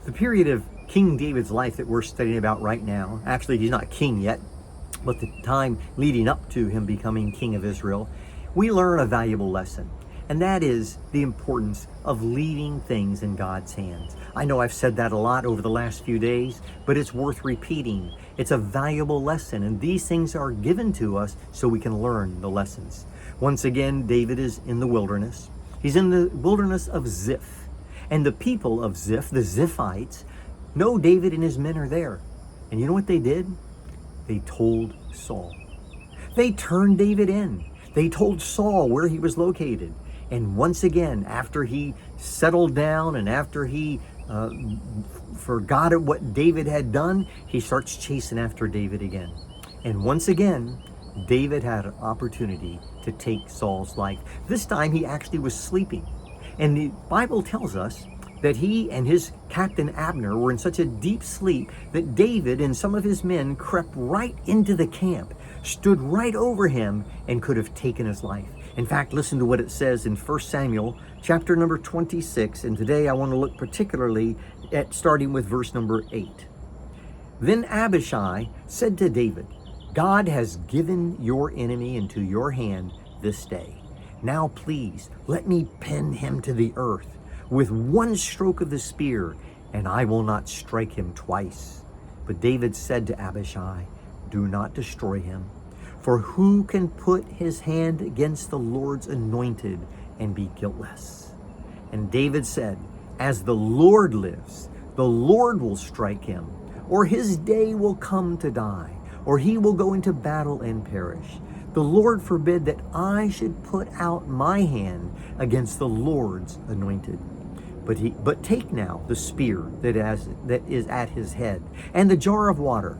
The period of King David's life that we're studying about right now, actually he's not king yet, but the time leading up to him becoming king of Israel, we learn a valuable lesson. And that is the importance of leaving things in God's hands. I know I've said that a lot over the last few days, but it's worth repeating. It's a valuable lesson, and these things are given to us so we can learn the lessons. Once again, David is in the wilderness. He's in the wilderness of Ziph. And the people of Ziph, the Ziphites, know David and his men are there. And you know what they did? They told Saul. They turned David in. They told Saul where he was located. And once again, after he settled down and after he forgot what David had done, he starts chasing after David again. And once again, David had an opportunity to take Saul's life. This time he actually was sleeping. And the Bible tells us that he and his captain Abner were in such a deep sleep that David and some of his men crept right into the camp, stood right over him, and could have taken his life. In fact, listen to what it says in 1 Samuel chapter number 26, and today I want to look particularly at starting with verse number 8. Then Abishai said to David, God has given your enemy into your hand this day. Now please, let me pin him to the earth with one stroke of the spear, and I will not strike him twice. But David said to Abishai, do not destroy him. For who can put his hand against the Lord's anointed and be guiltless? And David said, as the Lord lives, the Lord will strike him, or his day will come to die, or he will go into battle and perish. The Lord forbid that I should put out my hand against the Lord's anointed. But take now the spear that is at his head, and the jar of water,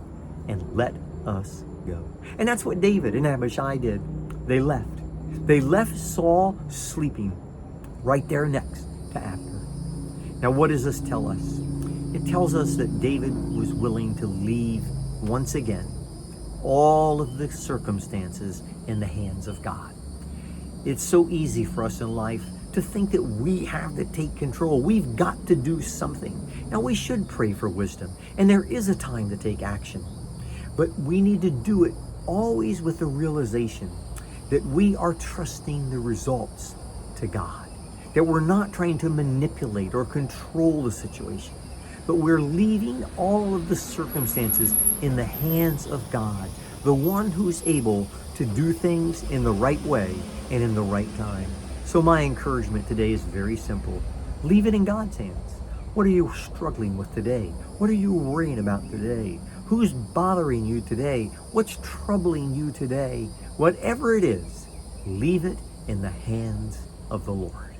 and let us go. And that's what David and Abishai did. They left. They left Saul sleeping right there next to Abner. Now what does this tell us? It tells us that David was willing to leave once again all of the circumstances in the hands of God. It's so easy for us in life to think that we have to take control. We've got to do something. Now we should pray for wisdom, and there is a time to take action. But we need to do it always with the realization that we are trusting the results to God. That we're not trying to manipulate or control the situation, but we're leaving all of the circumstances in the hands of God, the one who's able to do things in the right way and in the right time. So my encouragement today is very simple. Leave it in God's hands. What are you struggling with today? What are you worrying about today? Who's bothering you today? What's troubling you today? Whatever it is, leave it in the hands of the Lord.